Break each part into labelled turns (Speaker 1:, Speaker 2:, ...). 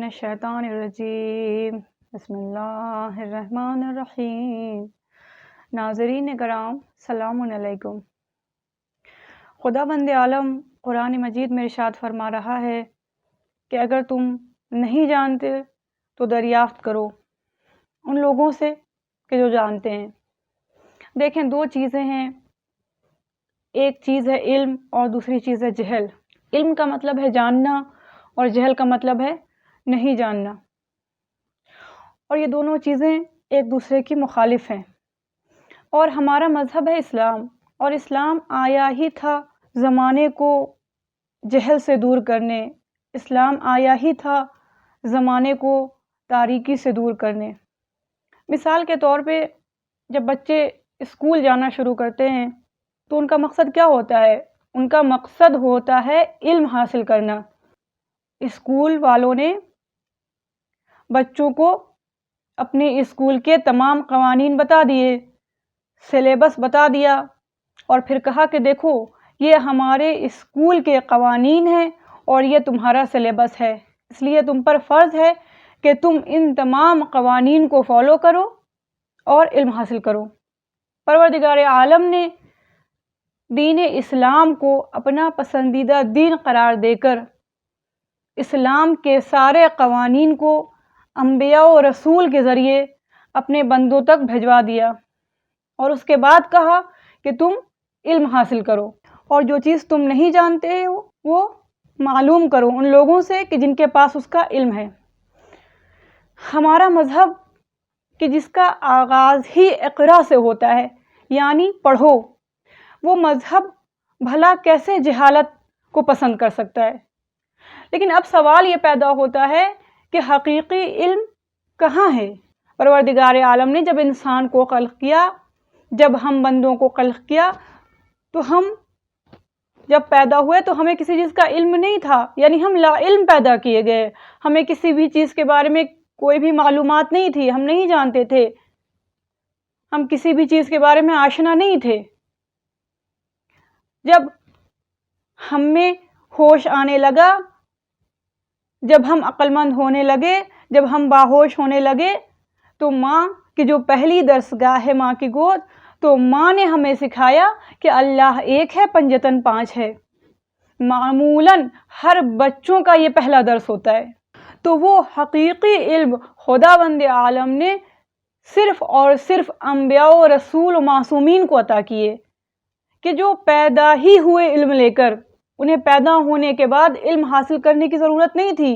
Speaker 1: الشیطان الرجیم بسم اللہ الرحمن الرحیم۔ ناظرین کرام سلام علیکم۔ خداوند عالم قرآن مجید میں ارشاد فرما رہا ہے کہ اگر تم نہیں جانتے تو دریافت کرو ان لوگوں سے کہ جو جانتے ہیں۔ دیکھیں، دو چیزیں ہیں، ایک چیز ہے علم اور دوسری چیز ہے جہل۔ علم کا مطلب ہے جاننا اور جہل کا مطلب ہے نہیں جاننا، اور یہ دونوں چیزیں ایک دوسرے کی مخالف ہیں۔ اور ہمارا مذہب ہے اسلام، اور اسلام آیا ہی تھا زمانے کو جہل سے دور کرنے، اسلام آیا ہی تھا زمانے کو تاریکی سے دور کرنے۔ مثال کے طور پہ جب بچے اسکول جانا شروع کرتے ہیں تو ان کا مقصد کیا ہوتا ہے؟ ان کا مقصد ہوتا ہے علم حاصل کرنا۔ اسکول والوں نے بچوں کو اپنے اسکول کے تمام قوانین بتا دیے، سلیبس بتا دیا، اور پھر کہا کہ دیکھو یہ ہمارے اسکول کے قوانین ہیں اور یہ تمہارا سلیبس ہے، اس لیے تم پر فرض ہے کہ تم ان تمام قوانین کو فالو کرو اور علم حاصل کرو۔ پروردگار عالم نے دین اسلام کو اپنا پسندیدہ دین قرار دے کر اسلام کے سارے قوانین کو انبیاء و رسول کے ذریعے اپنے بندوں تک بھجوا دیا، اور اس کے بعد کہا کہ تم علم حاصل کرو، اور جو چیز تم نہیں جانتے ہو وہ معلوم کرو ان لوگوں سے کہ جن کے پاس اس کا علم ہے۔ ہمارا مذہب کہ جس کا آغاز ہی اقرا سے ہوتا ہے، یعنی پڑھو، وہ مذہب بھلا کیسے جہالت کو پسند کر سکتا ہے؟ لیکن اب سوال یہ پیدا ہوتا ہے کہ حقیقی علم کہاں ہے؟ پروردگار عالم نے جب انسان کو خلق کیا، جب ہم بندوں کو خلق کیا، تو ہم جب پیدا ہوئے تو ہمیں کسی چیز کا علم نہیں تھا، یعنی ہم لا علم پیدا کیے گئے، ہمیں کسی بھی چیز کے بارے میں کوئی بھی معلومات نہیں تھی، ہم نہیں جانتے تھے، ہم کسی بھی چیز کے بارے میں آشنا نہیں تھے۔ جب ہم میں ہوش آنے لگا، جب ہم عقل مند ہونے لگے، جب ہم باہوش ہونے لگے، تو ماں کی جو پہلی درسگاہ ہے ماں کی گود، تو ماں نے ہمیں سکھایا کہ اللہ ایک ہے پنجتن پانچ ہے۔ معمولاً ہر بچوں کا یہ پہلا درس ہوتا ہے۔ تو وہ حقیقی علم خداوند عالم نے صرف اور صرف انبیاء و رسول و معصومین کو عطا کیے، کہ جو پیدا ہی ہوئے علم لے کر، انہیں پیدا ہونے کے بعد علم حاصل کرنے کی ضرورت نہیں تھی،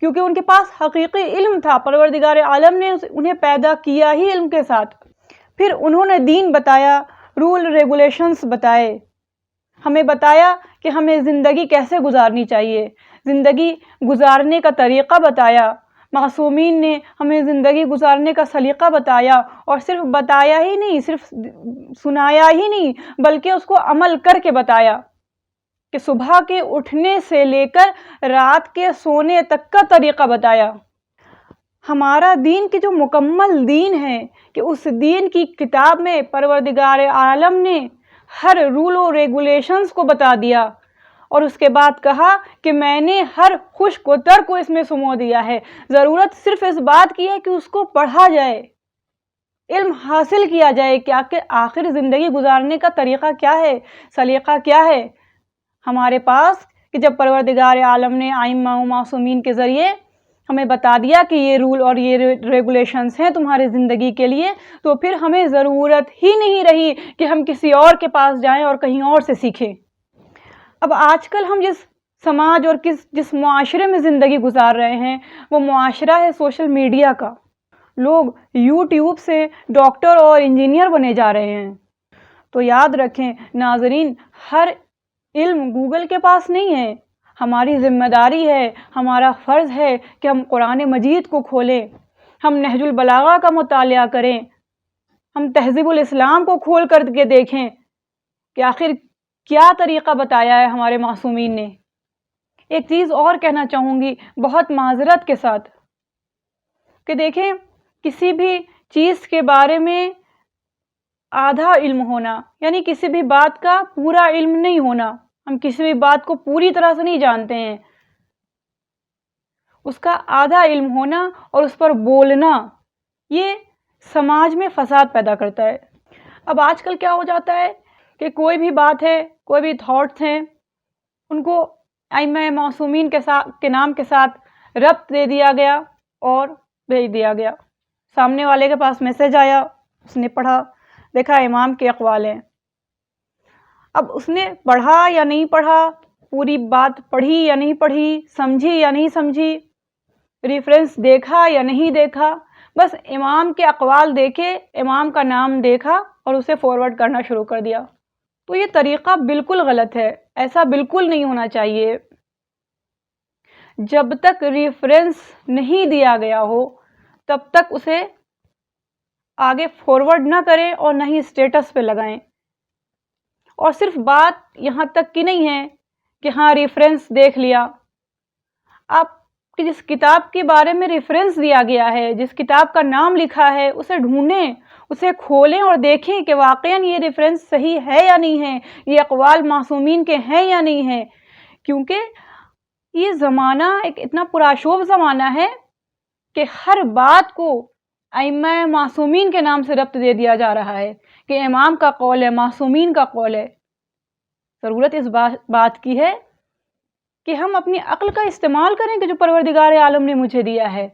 Speaker 1: کیونکہ ان کے پاس حقیقی علم تھا۔ پروردگار عالم نے انہیں پیدا کیا ہی علم کے ساتھ، پھر انہوں نے دین بتایا، رول ریگولیشنز بتائے، ہمیں بتایا کہ ہمیں زندگی کیسے گزارنی چاہیے، زندگی گزارنے کا طریقہ بتایا۔ معصومین نے ہمیں زندگی گزارنے کا سلیقہ بتایا، اور صرف بتایا ہی نہیں، صرف سنایا ہی نہیں، بلکہ اس کو عمل کر کے بتایا، کہ صبح کے اٹھنے سے لے کر رات کے سونے تک کا طریقہ بتایا۔ ہمارا دین کی جو مکمل دین ہے، کہ اس دین کی کتاب میں پروردگار عالم نے ہر رول و ریگولیشنز کو بتا دیا، اور اس کے بعد کہا کہ میں نے ہر خشک و تر کو اس میں سمو دیا ہے۔ ضرورت صرف اس بات کی ہے کہ اس کو پڑھا جائے، علم حاصل کیا جائے کہ آخر زندگی گزارنے کا طریقہ کیا ہے، سلیقہ کیا ہے ہمارے پاس، کہ جب پروردگار عالم نے ائمہ و معصومین کے ذریعے ہمیں بتا دیا کہ یہ رول اور یہ ریگولیشنز ہیں تمہارے زندگی کے لیے، تو پھر ہمیں ضرورت ہی نہیں رہی کہ ہم کسی اور کے پاس جائیں اور کہیں اور سے سیکھیں۔ اب آج کل ہم جس سماج اور جس معاشرے میں زندگی گزار رہے ہیں، وہ معاشرہ ہے سوشل میڈیا کا۔ لوگ یوٹیوب سے ڈاکٹر اور انجینئر بنے جا رہے ہیں۔ تو یاد رکھیں ناظرین، ہر علم گوگل کے پاس نہیں ہے۔ ہماری ذمہ داری ہے، ہمارا فرض ہے کہ ہم قرآن مجید کو کھولیں، ہم نہج البلاغہ کا مطالعہ کریں، ہم تہذیب الاسلام کو کھول کر کے دیکھیں کہ آخر کیا طریقہ بتایا ہے ہمارے معصومین نے۔ ایک چیز اور کہنا چاہوں گی بہت معذرت کے ساتھ، کہ دیکھیں کسی بھی چیز کے بارے میں آدھا علم ہونا، یعنی کسی بھی بات کا پورا علم نہیں ہونا، ہم کسی بھی بات کو پوری طرح سے نہیں جانتے ہیں، اس کا آدھا علم ہونا اور اس پر بولنا یہ سماج میں فساد پیدا کرتا ہے۔ اب آج کل کیا ہو جاتا ہے کہ کوئی بھی بات ہے، کوئی بھی تھاٹس ہیں، ان کو ائمہ معصومین کے نام کے ساتھ ربط دے دیا گیا اور بھیج دیا گیا۔ سامنے والے کے پاس میسج آیا، اس نے پڑھا، دیکھا امام کے اقوال ہیں۔ اب اس نے پڑھا یا نہیں پڑھا، پوری بات پڑھی یا نہیں پڑھی، سمجھی یا نہیں سمجھی، ریفرنس دیکھا یا نہیں دیکھا، بس امام کے اقوال دیکھے، امام کا نام دیکھا اور اسے فارورڈ کرنا شروع کر دیا۔ تو یہ طریقہ بالکل غلط ہے، ایسا بالکل نہیں ہونا چاہیے۔ جب تک ریفرنس نہیں دیا گیا ہو تب تک اسے آگے فارورڈ نہ کریں اور نہ ہی اسٹیٹس پہ لگائیں۔ اور صرف بات یہاں تک کی نہیں ہے کہ ہاں ریفرنس دیکھ لیا، آپ کی جس کتاب کے بارے میں ریفرنس دیا گیا ہے، جس کتاب کا نام لکھا ہے، اسے ڈھونڈیں، اسے کھولیں اور دیکھیں کہ واقعاً یہ ریفرنس صحیح ہے یا نہیں ہے، یہ اقوال معصومین کے ہیں یا نہیں ہیں۔ کیونکہ یہ زمانہ ایک اتنا پرآشوب زمانہ ہے کہ ہر بات کو ائمہ معصومین کے نام سے ربط دے دیا جا رہا ہے کہ امام کا قول ہے، معصومین کا قول ہے۔ ضرورت اس بات کی ہے کہ ہم اپنی عقل کا استعمال کریں کہ جو پروردگار عالم نے مجھے دیا ہے۔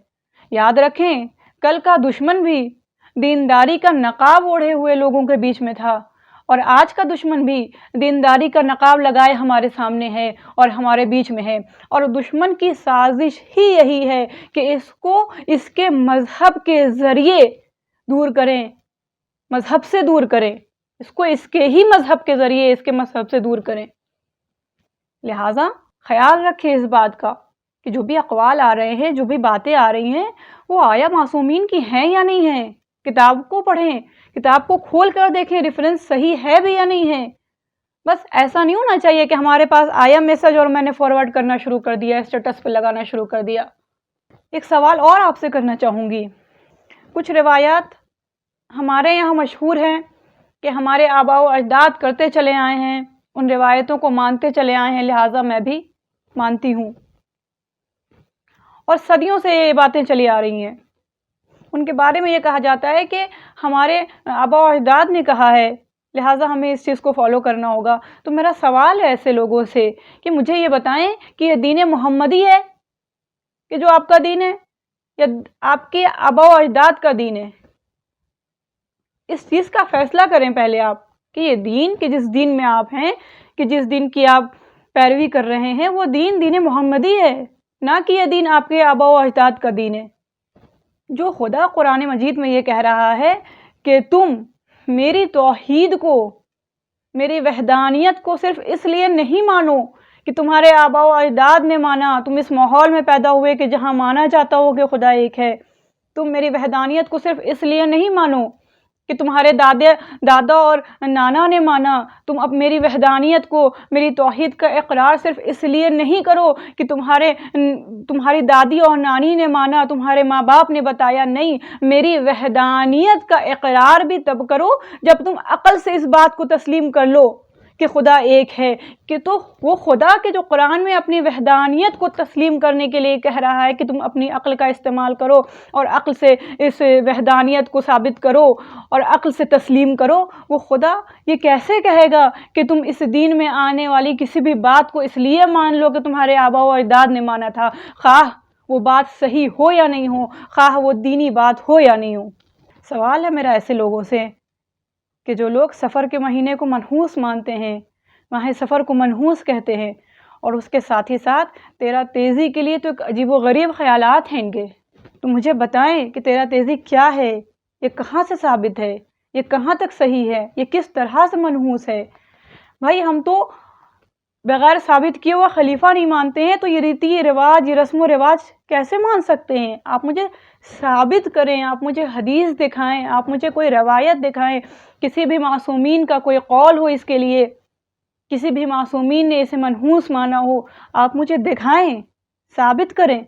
Speaker 1: یاد رکھیں کل کا دشمن بھی دینداری کا نقاب اوڑھے ہوئے لوگوں کے بیچ میں تھا، اور آج کا دشمن بھی دینداری کا نقاب لگائے ہمارے سامنے ہے اور ہمارے بیچ میں ہے، اور دشمن کی سازش ہی یہی ہے کہ اس کو اس کے مذہب کے ذریعے دور کریں، مذہب سے دور کریں، اس کو اس کے ہی مذہب کے ذریعے اس کے مذہب سے دور کریں۔ لہٰذا خیال رکھیں اس بات کا کہ جو بھی اقوال آ رہے ہیں، جو بھی باتیں آ رہی ہیں، وہ آیا معصومین کی ہیں یا نہیں ہیں۔ کتاب کو پڑھیں، کتاب کو کھول کر دیکھیں ریفرنس صحیح ہے بھی یا نہیں ہے۔ بس ایسا نہیں ہونا چاہیے کہ ہمارے پاس آیا میسج اور میں نے فارورڈ کرنا شروع کر دیا، اسٹیٹس پہ لگانا شروع کر دیا۔ ایک سوال اور آپ سے کرنا چاہوں گی۔ کچھ روایات ہمارے یہاں مشہور ہیں کہ ہمارے آباء و اجداد کرتے چلے آئے ہیں، ان روایتوں کو مانتے چلے آئے ہیں، لہٰذا میں بھی مانتی ہوں، اور صدیوں سے یہ باتیں چلی آ رہی ہیں۔ ان کے بارے میں یہ کہا جاتا ہے کہ ہمارے آباء و اجداد نے کہا ہے، لہٰذا ہمیں اس چیز کو فالو کرنا ہوگا۔ تو میرا سوال ہے ایسے لوگوں سے کہ مجھے یہ بتائیں کہ یہ دین محمدی ہے کہ جو آپ کا دین ہے، یا آپ کے آباء و اجداد کا دین ہے؟ اس چیز کا فیصلہ کریں پہلے آپ کہ یہ دین، کہ جس دین میں آپ ہیں، کہ جس دین کی آپ پیروی کر رہے ہیں، وہ دین محمدی ہے، نہ کہ یہ دین آپ کے آباء و اجداد کا دین ہے۔ جو خدا قرآن مجید میں یہ کہہ رہا ہے کہ تم میری توحید کو، میری وحدانیت کو صرف اس لیے نہیں مانو کہ تمہارے آباء و اجداد نے مانا، تم اس ماحول میں پیدا ہوئے کہ جہاں مانا جاتا ہو کہ خدا ایک ہے، تم میری وحدانیت کو صرف اس لیے نہیں مانو کہ تمہارے دادا اور نانا نے مانا، تم اب میری وحدانیت کو، میری توحید کا اقرار صرف اس لیے نہیں کرو کہ تمہاری دادی اور نانی نے مانا، تمہارے ماں باپ نے بتایا، نہیں، میری وحدانیت کا اقرار بھی تب کرو جب تم عقل سے اس بات کو تسلیم کر لو کہ خدا ایک ہے، کہ تو وہ خدا کے جو قرآن میں اپنی وحدانیت کو تسلیم کرنے کے لیے کہہ رہا ہے کہ تم اپنی عقل کا استعمال کرو اور عقل سے اس وحدانیت کو ثابت کرو اور عقل سے تسلیم کرو، وہ خدا یہ کیسے کہے گا کہ تم اس دین میں آنے والی کسی بھی بات کو اس لیے مان لو کہ تمہارے آباء و اجداد نے مانا تھا، خواہ وہ بات صحیح ہو یا نہیں ہو، خواہ وہ دینی بات ہو یا نہیں ہو۔ سوال ہے میرا ایسے لوگوں سے کہ جو لوگ سفر کے مہینے کو منحوس مانتے ہیں، ماہ سفر کو منحوس کہتے ہیں، اور اس کے ساتھ ہی ساتھ تیرا تیزی کے لیے تو ایک عجیب و غریب خیالات ہیں ان کے، تو مجھے بتائیں کہ تیرا تیزی کیا ہے، یہ کہاں سے ثابت ہے، یہ کہاں تک صحیح ہے، یہ کس طرح سے منحوس ہے؟ بھائی ہم تو بغیر ثابت کیے ہوا خلیفہ نہیں مانتے ہیں، تو یہ ریتی رواج، یہ رسم و رواج کیسے مان سکتے ہیں؟ آپ مجھے ثابت کریں، آپ مجھے حدیث دکھائیں، آپ مجھے کوئی روایت دکھائیں، کسی بھی معصومین کا کوئی قول ہو اس کے لیے، کسی بھی معصومین نے اسے منحوس مانا ہو، آپ مجھے دکھائیں، ثابت کریں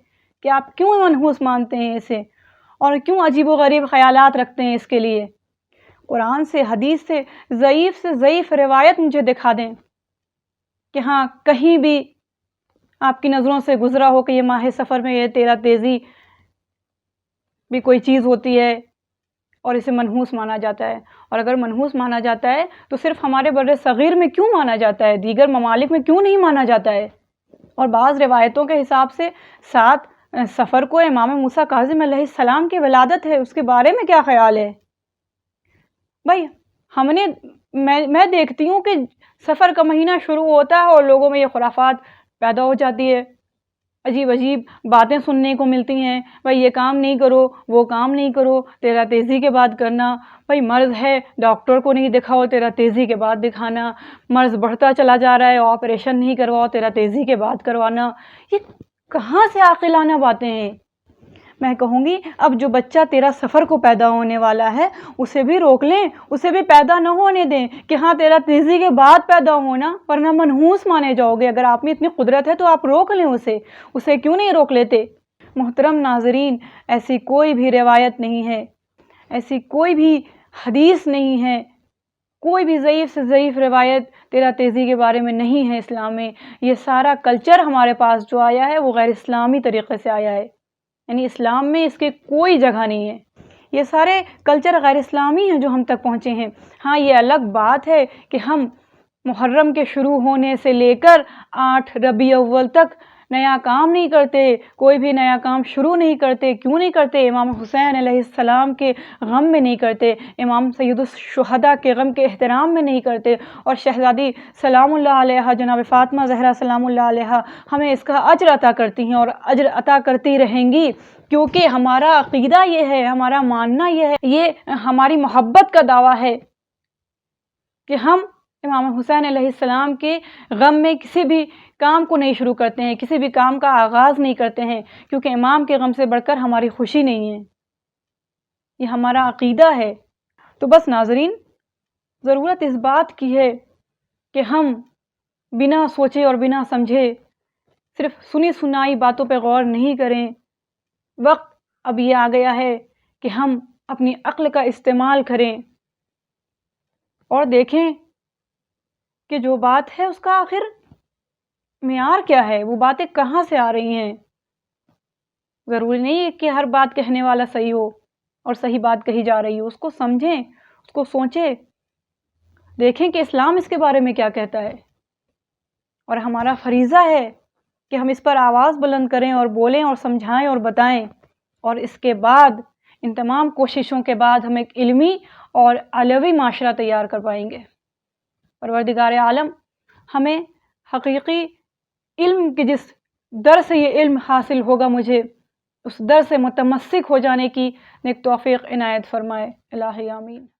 Speaker 1: کہ آپ کیوں منحوس مانتے ہیں اسے، اور کیوں عجیب و غریب خیالات رکھتے ہیں اس کے لیے۔ قرآن سے، حدیث سے ضعیف روایت مجھے دکھا دیں کہ ہاں کہیں بھی آپ کی نظروں سے گزرا ہو کہ یہ ماہ سفر میں یہ تیرا تیزی بھی کوئی چیز ہوتی ہے اور اسے منحوس مانا جاتا ہے. اور اگر منحوس مانا جاتا ہے تو صرف ہمارے بر صغیر میں کیوں مانا جاتا ہے، دیگر ممالک میں کیوں نہیں مانا جاتا ہے؟ اور بعض روایتوں کے حساب سے 7 سفر کو امام موسیٰ کاظم علیہ السلام کی ولادت ہے. اس کے بارے میں کیا خیال ہے؟ بھائی میں دیکھتی ہوں کہ سفر کا مہینہ شروع ہوتا ہے اور لوگوں میں یہ خرافات پیدا ہو جاتی ہے، عجیب عجیب باتیں سننے کو ملتی ہیں. بھائی یہ کام نہیں کرو، وہ کام نہیں کرو، تیرا تیزی کے بعد کرنا. بھائی مرض ہے، ڈاکٹر کو نہیں دکھاؤ، تیرا تیزی کے بعد دکھانا. مرض بڑھتا چلا جا رہا ہے، آپریشن نہیں کرواؤ، تیرا تیزی کے بعد کروانا. یہ کہاں سے عاقلانہ باتیں ہیں؟ میں کہوں گی اب جو بچہ تیرا سفر کو پیدا ہونے والا ہے اسے بھی روک لیں، اسے بھی پیدا نہ ہونے دیں کہ ہاں تیرا تیزی کے بعد پیدا ہونا، ورنہ منحوس مانے جاؤ گے. اگر آپ میں اتنی قدرت ہے تو آپ روک لیں اسے کیوں نہیں روک لیتے؟ محترم ناظرین، ایسی کوئی بھی روایت نہیں ہے، ایسی کوئی بھی حدیث نہیں ہے، کوئی بھی ضعیف سے ضعیف روایت تیرا تیزی کے بارے میں نہیں ہے اسلام میں. یہ سارا کلچر ہمارے پاس جو آیا ہے وہ غیر اسلامی طریقے سے آیا ہے، یعنی اسلام میں اس کے کوئی جگہ نہیں ہے. یہ سارے کلچر غیر اسلامی ہیں جو ہم تک پہنچے ہیں. ہاں یہ الگ بات ہے کہ ہم محرم کے شروع ہونے سے لے کر 8 ربیع اول تک نیا کام نہیں کرتے، کوئی بھی نیا کام شروع نہیں کرتے. کیوں نہیں کرتے؟ امام حسین علیہ السلام کے غم میں نہیں کرتے، امام سید الشہداء کے غم کے احترام میں نہیں کرتے. اور شہزادی سلام اللہ علیہ جناب فاطمہ زہرا سلام اللہ علیہ ہمیں اس کا اجر عطا کرتی ہیں اور اجر عطا کرتی رہیں گی، کیونکہ ہمارا عقیدہ یہ ہے، ہمارا ماننا یہ ہے، یہ ہماری محبت کا دعویٰ ہے کہ ہم امام حسین علیہ السلام کے غم میں کسی بھی کام کو نہیں شروع کرتے ہیں، کسی بھی کام کا آغاز نہیں کرتے ہیں، کیونکہ امام کے غم سے بڑھ کر ہماری خوشی نہیں ہے. یہ ہمارا عقیدہ ہے. تو بس ناظرین، ضرورت اس بات کی ہے کہ ہم بنا سوچے اور بنا سمجھے صرف سنی سنائی باتوں پہ غور نہیں کریں. وقت اب یہ آ گیا ہے کہ ہم اپنی عقل کا استعمال کریں اور دیکھیں کہ جو بات ہے اس کا آخر معیار کیا ہے، وہ باتیں کہاں سے آ رہی ہیں. ضروری نہیں ہے کہ ہر بات کہنے والا صحیح ہو اور صحیح بات کہی جا رہی ہو. اس کو سمجھیں، اس کو سوچیں، دیکھیں کہ اسلام اس کے بارے میں کیا کہتا ہے. اور ہمارا فریضہ ہے کہ ہم اس پر آواز بلند کریں اور بولیں اور سمجھائیں اور بتائیں. اور اس کے بعد ان تمام کوششوں کے بعد ہم ایک علمی اور علوی معاشرہ تیار کر پائیں گے. پروردگار عالم ہمیں حقیقی علم کے جس در سے یہ علم حاصل ہوگا مجھے، اس در سے متمسک ہو جانے کی نیک توفیق عنایت فرمائے. الہی آمین.